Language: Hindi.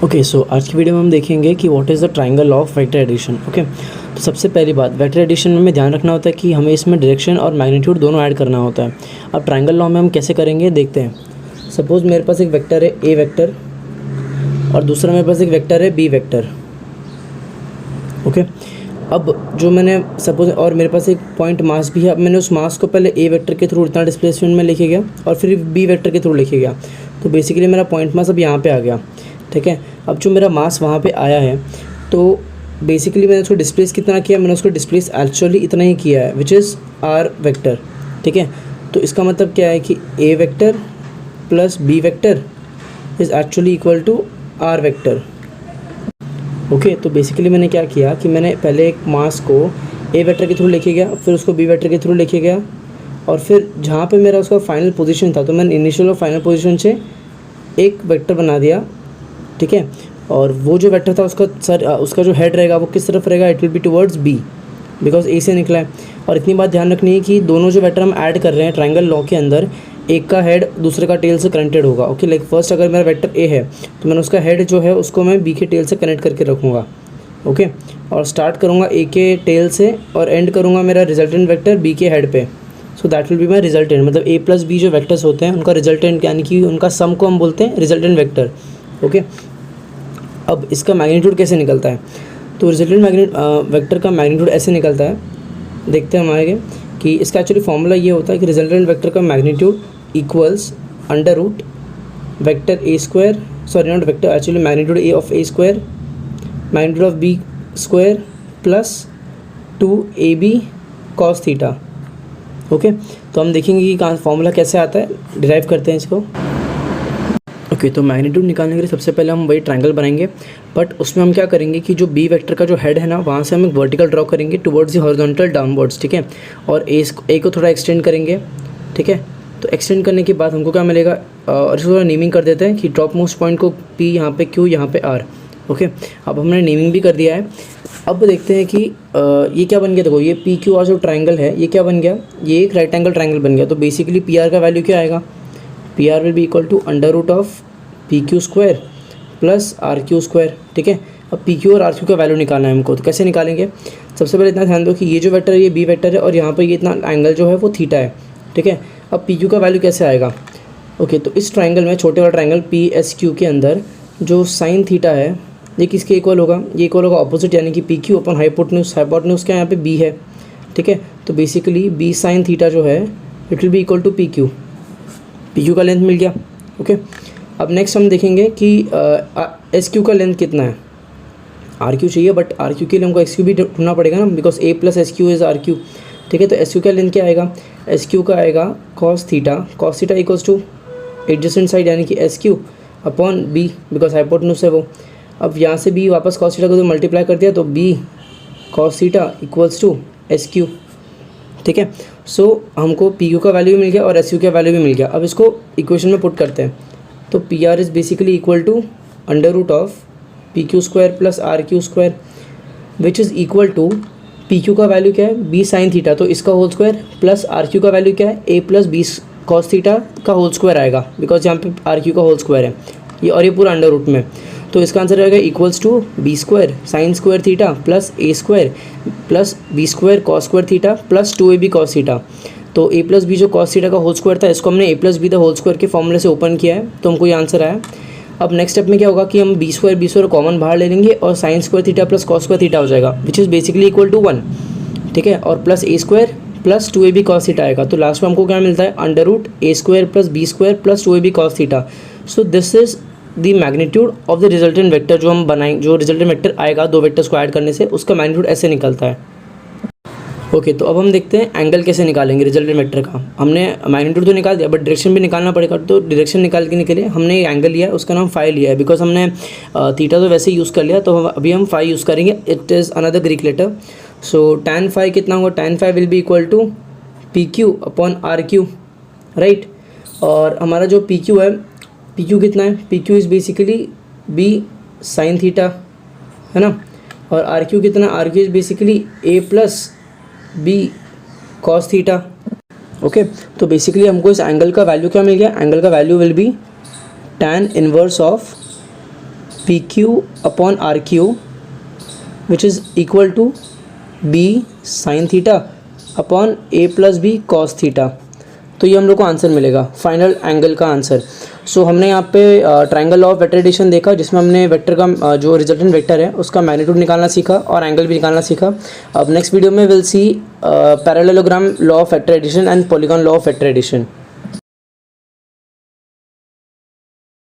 ओके, सो आज की वीडियो में हम देखेंगे कि what is the triangle of vector addition. Okay, तो सबसे पहली बात, वेक्टर एडिशन में हमें ध्यान रखना होता है कि हमें इसमें डायरेक्शन और मैग्नीट्यूड दोनों ऐड करना होता है। अब ट्रायंगल लॉ में हम कैसे करेंगे देखते हैं। सपोज़ मेरे पास एक वेक्टर है ए वेक्टर और दूसरा मेरे पास एक वेक्टर है बी वेक्टर। ओके, अब जो मैंने सपोज और मेरे पास एक पॉइंट मास भी है। अब मैंने उस मास को पहले ए वेक्टर के थ्रू इतना डिस्प्लेसमेंट में लिखे गया और फिर बी वेक्टर के थ्रू लिखे गया। तो बेसिकली मेरा पॉइंट मास अब यहाँ पे आ गया। ठीक है, अब जो मेरा मास वहाँ पे आया है तो बेसिकली मैंने उसको डिस्प्लेस कितना किया, मैंने उसको डिस्प्लेस एक्चुअली इतना ही किया है विच इज़ आर वेक्टर। ठीक है, तो इसका मतलब क्या है कि A vector plus B vector is actually equal to R vector. Okay, तो बेसिकली मैंने क्या किया कि मैंने पहले एक मास को ए वेक्टर के थ्रू लिखे गया, फिर उसको बी वेक्टर के थ्रू लिखे गया और फिर जहाँ पे मेरा उसका फाइनल पोजीशन था तो मैंने इनिशियल और फाइनल पोजीशन से एक वेक्टर बना दिया। ठीक है, और वो जो वेक्टर था उसका जो हेड रहेगा वो किस तरफ रहेगा, it will be towards B because A से निकला है। और इतनी बात ध्यान रखनी है कि दोनों जो वेक्टर हम ऐड कर रहे हैं ट्रायंगल लॉ के अंदर, एक का हेड दूसरे का टेल से कनेक्टेड होगा। ओके, लाइक फर्स्ट अगर मेरा वेक्टर ए है तो मैंने उसका हेड जो है उसको मैं बी के टेल से कनेक्ट करके रखूँगा। ओके, और स्टार्ट करूँगा ए के टेल से और एंड करूँगा मेरा रिजल्टेंट वेक्टर बी के हेड पे। So that will be my resultant, मतलब ए प्लस बी जो वेक्टर्स होते हैं उनका रिजल्टेंट यानी कि उनका सम को हम बोलते हैं रिजल्टेंट वेक्टर। ओके, अब इसका मैग्नीट्यूड कैसे निकलता है, तो रिजल्टेंट वेक्टर का मैग्नीट्यूड ऐसे निकलता है। देखते हैं हम आगे कि इसका एक्चुअली फॉर्मूला ये होता है कि रिजल्टेंट वेक्टर का magnitude equals under root vector A square, sorry not vector, actually magnitude A of A square magnitude of B square plus 2ab cos theta. Okay, तो हम देखेंगे कि फॉर्मूला कैसे आता है, डिराइव करते हैं इसको। ओके, तो मैग्नीट्यूड निकालने के लिए सबसे पहले हम वही ट्रायंगल बनाएंगे, बट उसमें हम क्या करेंगे कि जो बी वेक्टर का जो हेड है ना वहाँ से हम एक वर्टिकल ड्रॉ करेंगे टुवर्ड्स द हॉरिजॉन्टल डाउनवर्ड्स। ठीक है, और ए को थोड़ा एक्सटेंड करेंगे। ठीक है, तो एक्सटेंड करने के बाद हमको क्या मिलेगा, और इसको थोड़ा नेमिंग कर देते हैं कि टॉप मोस्ट पॉइंट को पी, यहाँ पे क्यू, यहाँ पे आर। ओके, अब हमने नेमिंग भी कर दिया है। अब देखते हैं कि ये क्या बन गया। देखो, ये पी क्यू आर जो ट्रायंगल है ये क्या बन गया, ये एक राइट एंगल ट्रायंगल बन गया। तो बेसिकली पी आर का वैल्यू क्या आएगा, P R will be equal to under root of P Q square plus R Q square. ठीक है, अब पी क्यू और आर क्यू का वैल्यू निकालना है हमको, तो कैसे निकालेंगे। सबसे पहले इतना ध्यान दो कि ये जो वेक्टर है ये बी वेक्टर है और यहाँ पर ये इतना एंगल जो है वो थीटा है। ठीक है, अब पी क्यू का वैल्यू कैसे आएगा। ओके, तो इस ट्रायंगल में, छोटे वाला ट्रायंगल पी एस क्यू के अंदर जो साइन थीटा है ये किसके इक्वल होगा, ये इक्वल होगा ऑपोजिट, यानी कि पी क्यू अपन हाइपोटेन्यूज क्या यहाँ पे बी है। ठीक है, तो बेसिकली बी साइन थीटा जो है it will be equal to P Q का लेंथ मिल गया। ओके, अब नेक्स्ट हम देखेंगे कि एस क्यू का लेंथ कितना है। आर क्यू चाहिए बट आर क्यू के लिए हमको एक्स क्यू भी ढूंढना पड़ेगा ना, because A plus S Q is R Q. ठीक है, तो एस क्यू का लेंथ क्या आएगा, एस क्यू का आएगा cos theta equals to adjacent side यानी कि S Q upon B, because hypotenuse है वो। अब यहाँ से बी वापस कॉस थीटा को तो मल्टीप्लाई कर दिया तो B cos theta equals to S Q. ठीक है, सो हमको पी क्यू का वैल्यू भी मिल गया और एस क्यू का वैल्यू भी मिल गया। अब इसको इक्वेशन में पुट करते हैं, तो P R is basically equal to under root of P Q square plus R Q square which is equal to P Q का वैल्यू क्या है, बी साइन थीटा, तो इसका whole square plus R Q का वैल्यू क्या है, A plus B cos theta का होल स्क्वायर आएगा, बिकॉज यहाँ पे आर क्यू का होल स्क्वायर है ये, और ये पूरा अंडर रूट में। तो इसका आंसर रहेगा equals to B square sine square theta plus A square plus B square cos square theta plus 2ab cos theta. तो ए प्लस बी जो कॉस थीटा का होल स्क्वायर था इसको हमने A plus B the whole square के फॉर्मूले से ओपन किया है, तो हमको ये आंसर आया। अब नेक्स्ट स्टेप में क्या होगा कि हम बी स्क्वायर कॉमन बाहर ले लेंगे और sine square theta plus cos square theta हो जाएगा which is basically equal to 1। ठीक है, और plus A square plus 2ab cos theta आएगा, तो लास्ट में हमको क्या मिलता है, under root A square plus B square plus 2ab cos theta. So this is the magnitude of the resultant vector जो हम बनाएंगे, जो रिजल्टेंट वेक्टर आएगा दो वेक्टर्स को ऐड करने से, उसका मैग्नीट्यूड ऐसे निकलता है। ओके, तो अब हम देखते हैं एंगल कैसे निकालेंगे रिजल्टेंट वेक्टर का। हमने मैग्नीट्यूड तो निकाल दिया बट डायरेक्शन भी निकालना पड़ेगा, तो डायरेक्शन निकालने के लिए हमने एंगल लिया है, उसका नाम फाई लिया है, बिकॉज हमने थीटा तो वैसे यूज़ कर लिया, तो अभी हम फाई यूज़ करेंगे। It is another Greek letter. So tan phi कितना होगा, tan phi will be equal to P Q upon R Q, right. और हमारा जो पी क्यू है, पी क्यू कितना है, P Q is basically B sine theta, है ना, और आर क्यू कितना, R Q is basically A plus B cos theta. Okay, तो बेसिकली हमको इस एंगल का वैल्यू क्या मिल गया, एंगल का value will be tan inverse of P Q upon R Q which is equal to B sine theta upon A plus B cos theta. तो ये हम लोग को आंसर मिलेगा, फाइनल एंगल का आंसर। सो हमने यहाँ पे triangle law of vector addition देखा, जिसमें हमने वेक्टर का जो रिजल्टेंट वेक्टर है उसका मैग्नीट्यूड निकालना सीखा और एंगल भी निकालना सीखा। अब नेक्स्ट वीडियो में will see parallelogram law of vector addition and polygon law of vector addition.